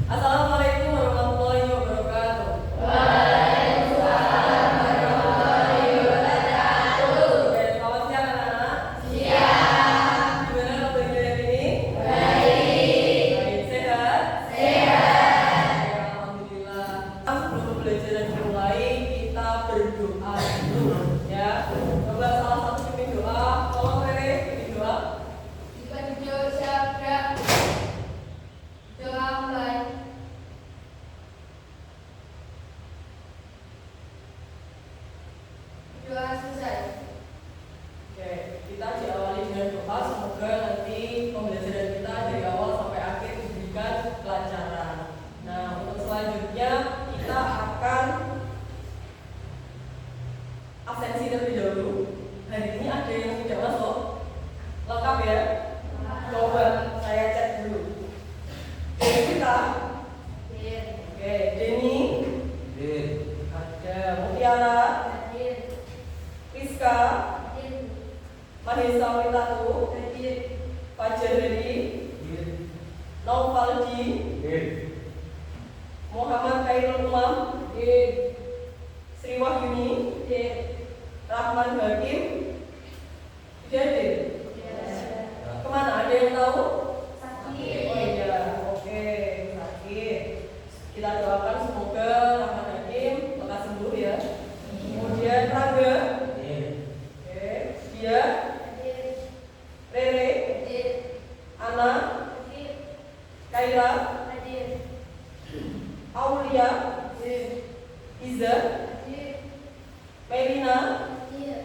Assalamualaikum warahmatullahi wabarakatuh. Oke, selamat siang anak-anak. Gimana pembelajaran hari ini? Baik, sehat? Oke, alhamdulillah. Sebelum pembelajaran dimulai, kita berdoa dulu ya. Coba salah satu pimpin doa. Tolong Rere, pimpin doa. Oke, kita diawali dengan doa. Semoga nanti pembelajaran kita dari awal sampai akhir diberikan kelancaran. Nah, untuk selanjutnya kita akan absensi terlebih dahulu. Hari ini ada yang tidak masuk. Lengkap ya? Coba saya cek dulu. Deni kita. Oke, Deni. Ada Mutiara. Rizka. Mahesa Witatu. Fajar Heri. Naufaldi. Muhammad Khairul Umam. Sri Wahyuni. Rahman Hakim. Jadi kemana? Ada yang tahu? Oh iya, oke, sakit. Kita doakan semoga Rahman Hakim lekas sembuh ya. Kemudian Raga. Oke, dia. Rere. Ana. Kaira. Aulia. Iza. Melina. Oh iya.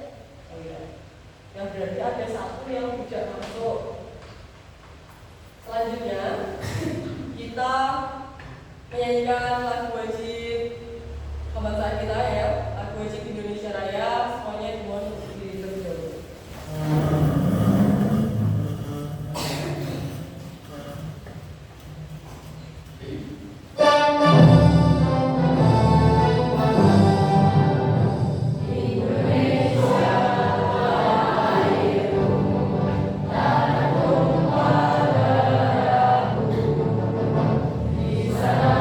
Yang berarti ada satu yang tidak masuk. Selanjutnya kita menyanyikan lagu wajib kebangsaan kita ya, lagu wajib Indonesia Raya. Semuanya dimohon untuk berdiri terlebih dahulu. Di sana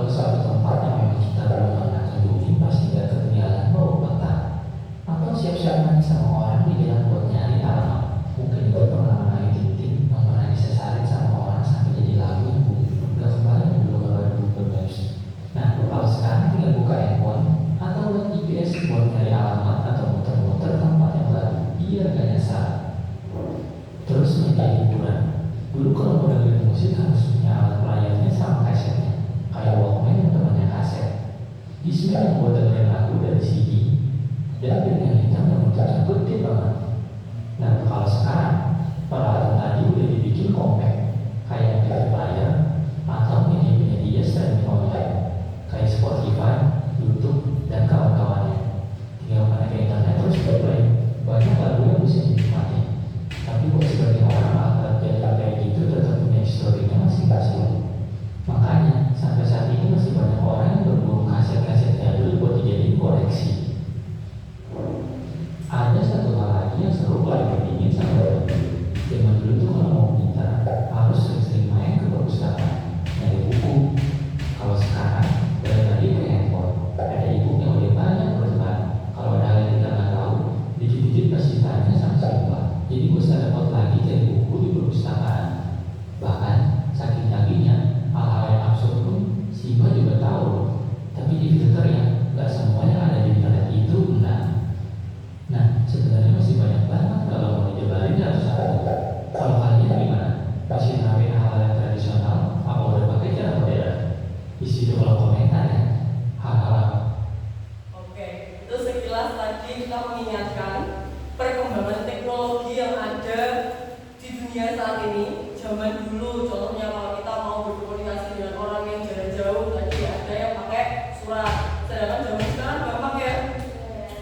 kalau suatu tempat yang memang kita belum pernah kunjungi pasti nggak ketinggalan bawa peta atau siap-siap nanya sama orang di jalan buat nyari alamat. Mungkin itu pengalaman Ayu Ting yang pernah disesarin sama orang sampai jadi lagu yang nggak kembali dulu kalau ada Google Maps. Nah, kalau sekarang tinggal buka handphone atau buat GPS buat nyari alamat atau muter-muter tempat yang baru biar gak nyasar. Terus media hiburan. Dulu kalau mau dengerin musik harus punya alat pelayannya sama kasetnya, kayak Walkman yang temannya kaset. Discman yang buat dengerin lagu dari CD, dan piringan hitam yang motornya gede banget. Nah, kalau sekarang peralatan tadi udah dibikin compact, kayak MP3 player atau media-media streaming online, kayak Spotify, YouTube, dan kawan-kawannya. Tinggal connect ke internet terus play. Banyak lagu yang bisa dinikmati. Tapi buat sebagian orang alat jadwal kayak gitu tetap punya historinya masing-masing. Makanya sampai saat ini masih banyak orang yang berburu kaset-kaset jadul buat dijadiin koleksi. Ada satu hal lagi yang seru paling pentingin sama dulu. Zaman dulu tuh kalau mau pintar harus sering-sering main ke perpustakaan nyari buku. Kalau sekarang balik lagi ke handphone, ada e-book yang udah banyak berteman. Kalau ada hal yang kita nggak tahu, dikit-dikit pasti tanya sama siapa. Jadi gue bisa dapat lagi dari buku di perpustakaan. Bahkan saking canggihnya, hal-hal yang absurd pun Siva juga tahu. Tapi di filter ya, nggak semua yang ada di internet itu benar. Nah, sebenarnya masih banyak banget kalau mau dijabarin atau satu. Kalau kalian gimana? Masih ngambil hal-hal yang tradisional, apa udah pakai cara modern? Isi di kolom komentar ya. Hal-hal. Oke, itu sekilas tadi kita mengingatkan perkembangan teknologi yang ada di dunia saat ini. Zaman dulu, contohnya kalau kita mau berkomunikasi dengan orang yang jarak jauh, tadi ada yang pakai surat. Sedangkan zaman sekarang gampang ya,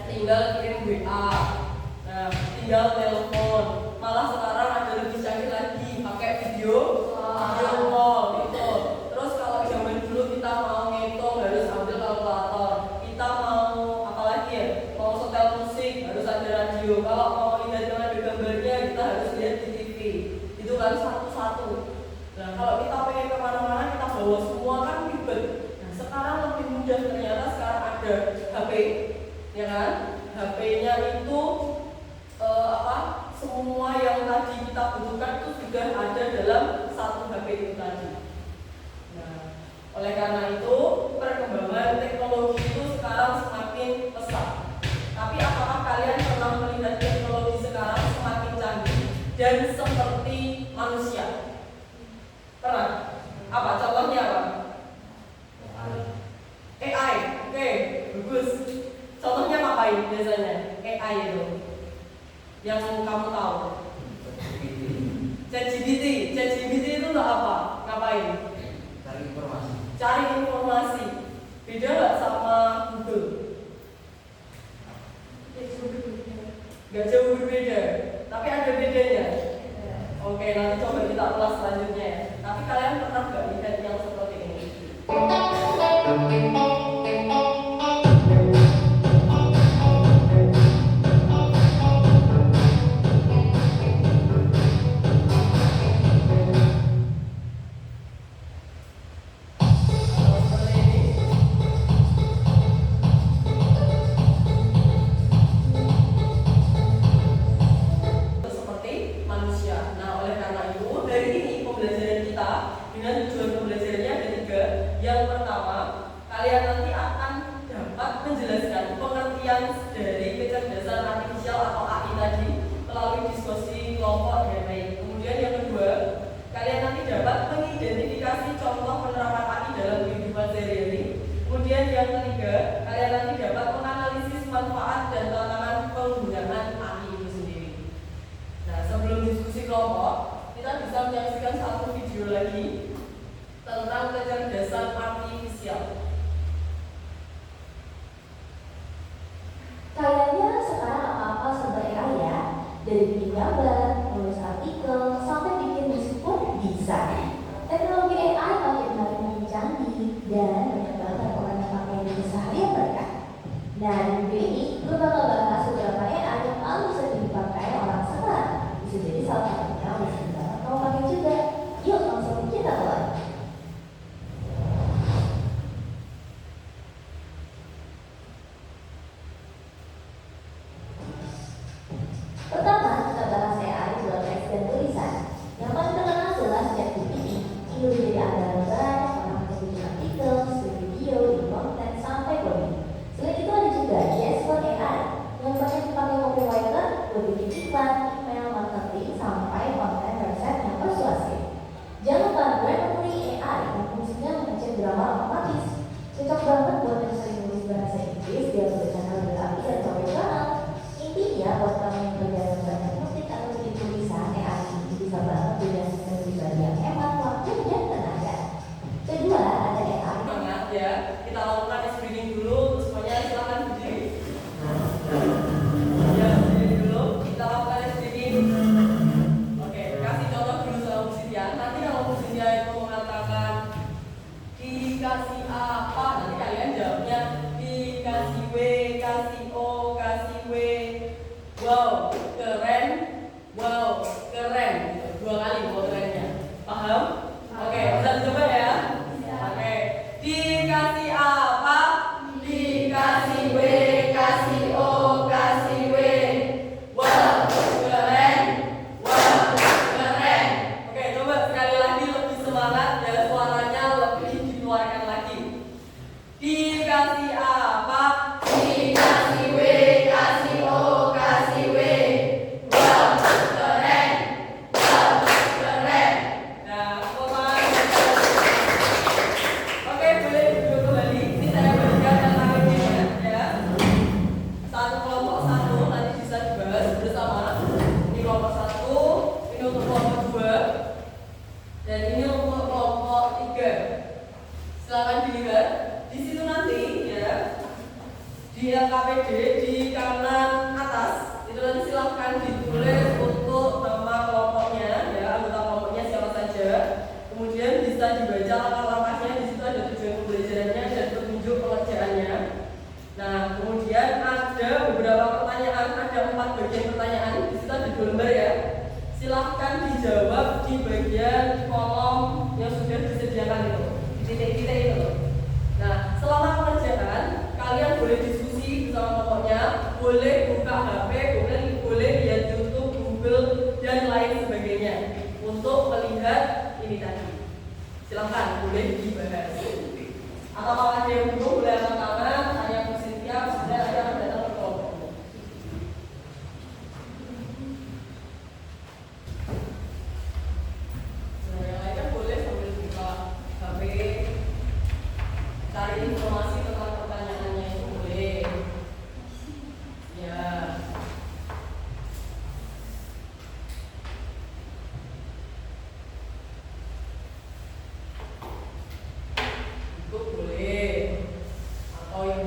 tinggal kirim WA, nah, tinggal telepon. Malah sekarang ada lebih canggih lagi, pakai video call gitu. Terus kalau zaman dulu kita mau ngitung harus ambil kalkulator. Kita mau apalagi ya, mau setel musik harus ada radio. Kalau mau lihat yang ada gambarnya kita harus lihat di TV. Itu kan satu-satu. Nah, kalau kita pengen kemana-mana kita bawa semua kan ribet. Nah, sekarang lebih mudah, ternyata sekarang ada HP, ya kan? HP-nya itu semua yang tadi kita butuhkan itu sudah ada dalam satu HP itu tadi. Nah, oleh karena itu perkembangan teknologi itu sekarang semakin pesat. Tapi apakah kalian pernah melihat teknologi sekarang semakin canggih dan seperti manusia? Pernah? Apa contohnya apa? AI. Oke, bagus. Contohnya ngapain biasanya? AI itu yang kamu tahu? ChatGPT itu untuk apa? Ngapain? Cari informasi. Beda nggak sama Google? Gak jauh berbeda, tapi ada bedanya. Oke, nanti coba kita ulas selanjutnya ya. Tapi kalian pernah nggak lihat yang seperti ini? Silakan dilihat di situ nanti ya, di LKPD di kanan atas itu nanti silahkan ditulis untuk nama kelompoknya ya, anggota kelompoknya siapa saja. Kemudian bisa dibaca langkah-langkahnya, di situ ada tujuan pembelajarannya dan petunjuk pengerjaannya. Nah, kemudian ada beberapa pertanyaan, ada 4 bagian pertanyaan, di situ ada 2 lembar ya. Silahkan dijawab di bagian kolom yang sudah disediakan itu, di titik-titik itu. Nah, selama pengerjaan kalian boleh diskusi bersama kelompoknya, boleh buka HP, boleh lihat YouTube, Google dan lain sebagainya untuk melihat ini tadi. Silahkan boleh dibahas. Atau kalau ada yang bingung boleh angkat tangan, tanya ke Cynthia, sudah ada yang datang ke kelompok. Nah, yang lainnya boleh sambil buka HP, cari informasi tentang pertanyaannya itu boleh. Ya. Itu boleh. Atau yang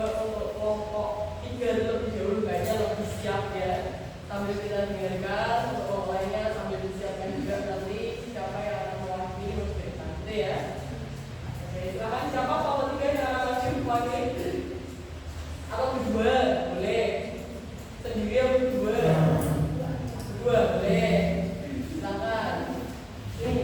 untuk kelompok 3 terlebih dahulu kayaknya lebih siap ya. Sambil kita dengarkan untuk kelompok lainnya sambil disiapkan juga nanti siapa yang akan mewakili bercerita gitu ya. Oke, silakan siapa kelompok 3 yang akan maju mewakili? Atau berdua boleh, sendiri atau berdua? Berdua boleh. Silakan. Ini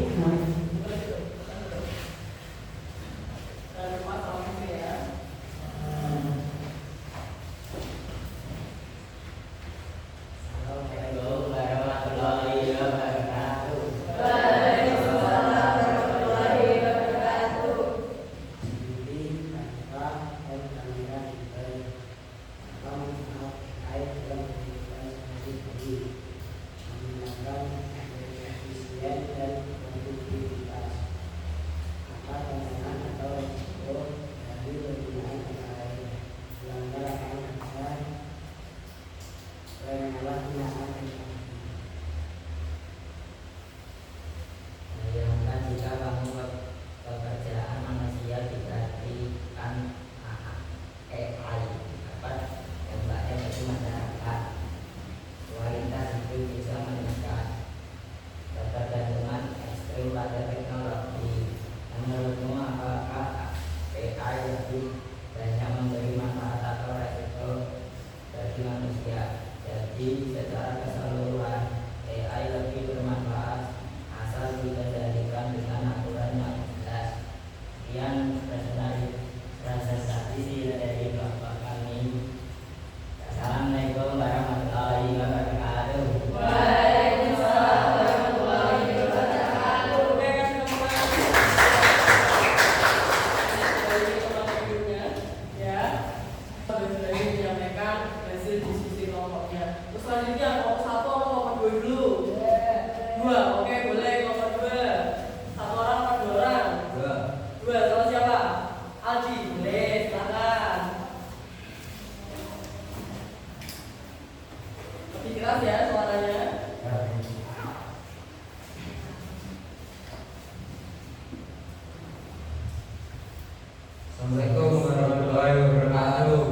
Assalamualaikum warahmatullahi wabarakatuh.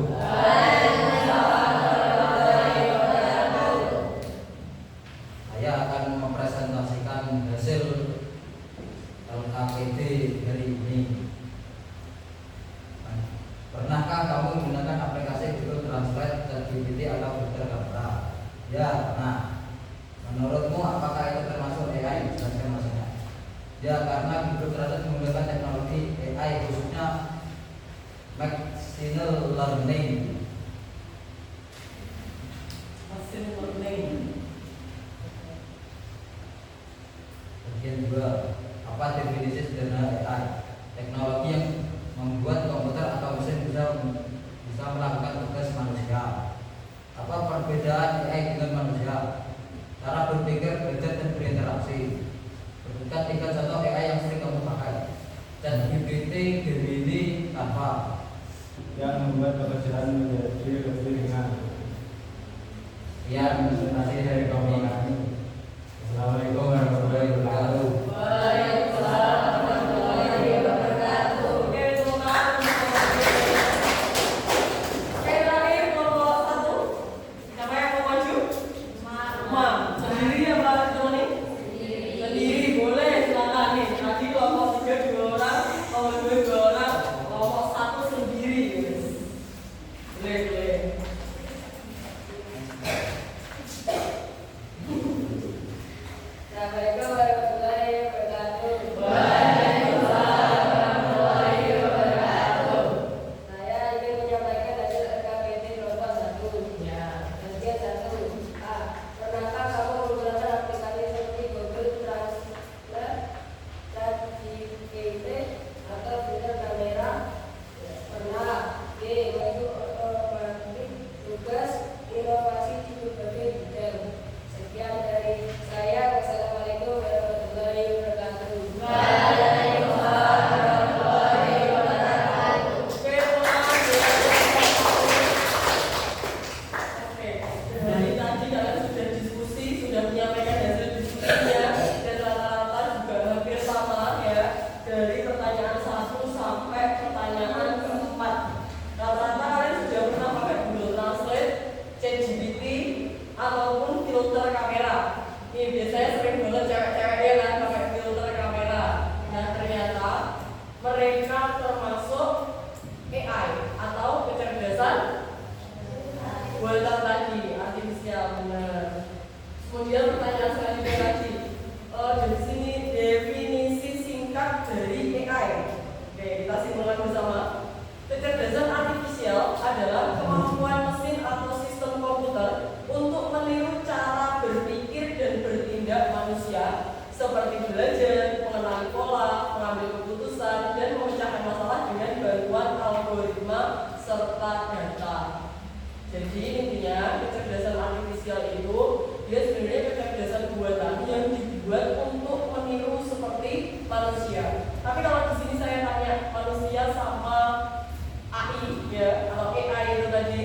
Saya akan mempresentasikan hasil LKPD hari ini. Pernahkah kamu menggunakan aplikasi Google Translate, ChatGPT atau Google Camera? Ya, pernah. Menurutmu apakah itu termasuk AI? Jelaskan maksudnya. Ya, karena Google Translate menggunakan teknologi AI khususnya machine learning. Bagian 2. Apa definisi sederhana AI? Teknologi yang membuat komputer atau mesin bisa melakukan tugas manusia. Apa perbedaan AI dengan manusia? Cara berpikir, belajar dan berinteraksi. Berikan 3 contoh AI yang sering kamu pakai. ChatGPT, Gemini, Canva. Yang membuat pekerjaan menjadi lebih ringan. Sekian presentasi dari kami. Assalamualaikum warahmatullahi wabarakatuh. Waalaikumsalam warahmatullahi wabarakatuh. Oke, terima kasih. Oke, terakhir kelompok 1. Siapa yang mau maju? Mam. Sendiri apa teman-teman? Sendiri boleh, silakan nih. Tadi kelompok 3 2 orang, kelompok 2 2 orang, kelompok 1 sendiri. Boleh. Kemudian pertanyaan selanjutnya lagi, di sini definisi singkat dari AI. Oke, kita simpulkan bersama. Kecerdasan artifisial adalah kemampuan mesin atau sistem komputer untuk meniru cara berpikir dan bertindak manusia, seperti belajar, mengenali pola, mengambil keputusan, dan memecahkan masalah dengan bantuan algoritma serta data. Jadi intinya kecerdasan artifisial itu dia sebenarnya kecerdasan buatan yang dibuat untuk meniru seperti manusia. Tapi kalau di sini saya tanya manusia sama AI ya, atau AI itu tadi,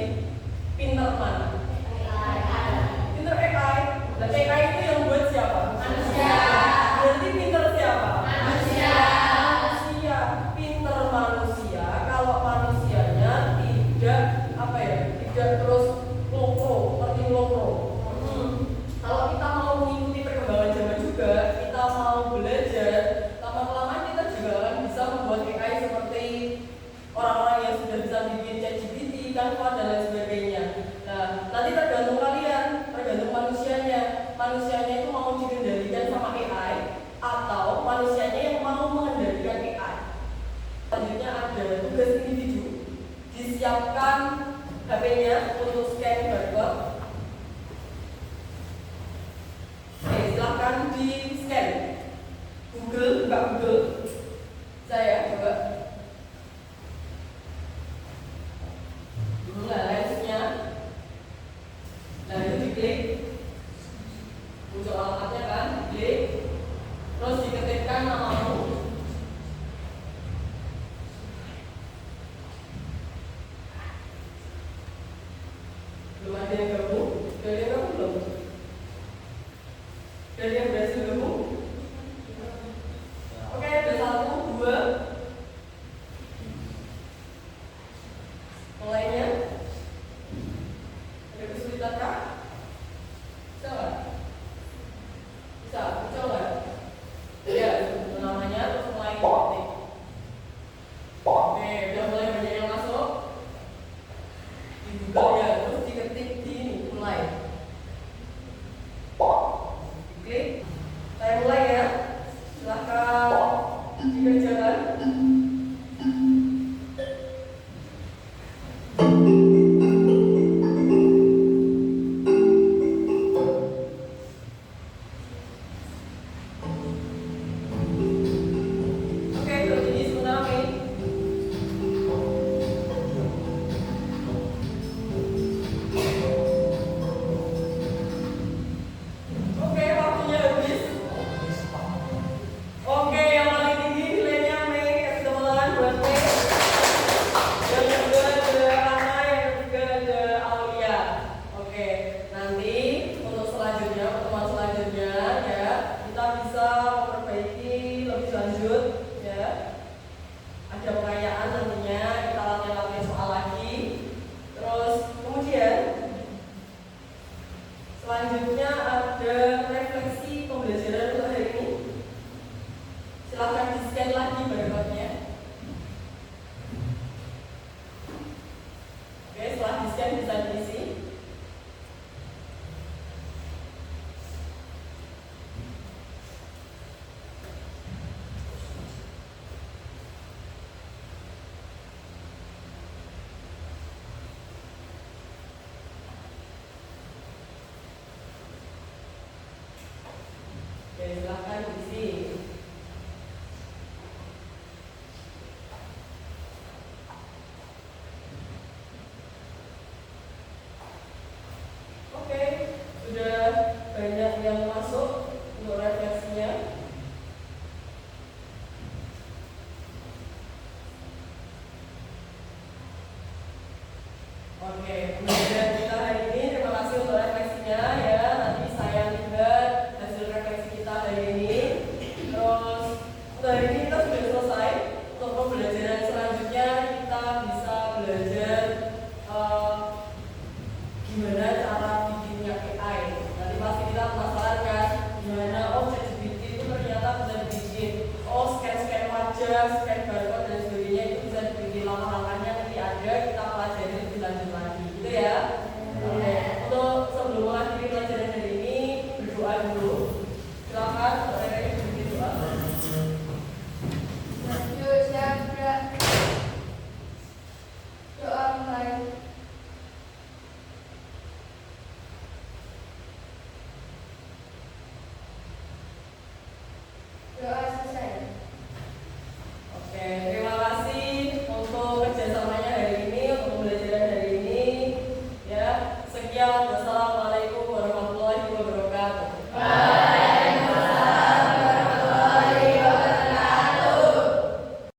pinter mana? Pinter AI. Dan AI itu yang buat siapa? Manusia. Berarti pinter siapa? Manusia. Manusia. Pinter manusia. Kalau manusianya tidak tidak terus lokro, seperti lokro. Kalau kita mau mengikuti perkembangan zaman juga, kita mau belajar, lama-lama kita juga akan bisa membuat AI seperti orang-orang yang sudah bisa bikin ChatGPT, Canva dan lain sebagainya. Nah, nanti tergantung kalian, tergantung manusianya. Manusianya itu mau dikendalikan sama AI atau manusianya yang mau mengendalikan AI. Selanjutnya ada tugas individu, disiapkan HP-nya untuk scan barcode. Oke, silahkan di scan. Google, buka Google. Saya coba. Nah, lensnya. Nah, itu diklik. Muncul alamatnya kan, diklik. Terus diketikkan namamu. Belum ada yang gabung? Sudah ada yang gabung belum? Sudah ada yang berhasil gabung? Oke, ada 1, 2. Mulainya. Ada kesulitan kah? Bisa nggak? Bisa, bisa nggak? Ya, namanya terus mulai ketik. Oke, udah mulai banyak yang masuk. Di Google ya, terus diketik di ini, mulai. Klik. Saya mulai ya. Silahkan dikerjakan. Oke, terus ini tsunami. Oke, waktunya habis. Oke, yang paling tinggi nilainya Mei. Kasih tepuk tangan buat Mei. Yang kedua ada Ana, yang ketiga ada Aulia. Oke, nanti untuk selanjutnya, pertemuan selanjutnya ya, kita bisa memperbaiki lebih lanjut ya. Ada perayaan nantinya, kita latihan-latihan soal lagi. Terus kemudian selanjutnya ada refleksi pembelajaran untuk hari ini. Silahkan di-scan lagi barcode-nya. Oke, setelah di-scan bisa diisi. Oke, silahkan diisi. Oke, sudah banyak yang masuk untuk refleksinya. Oke, kemudian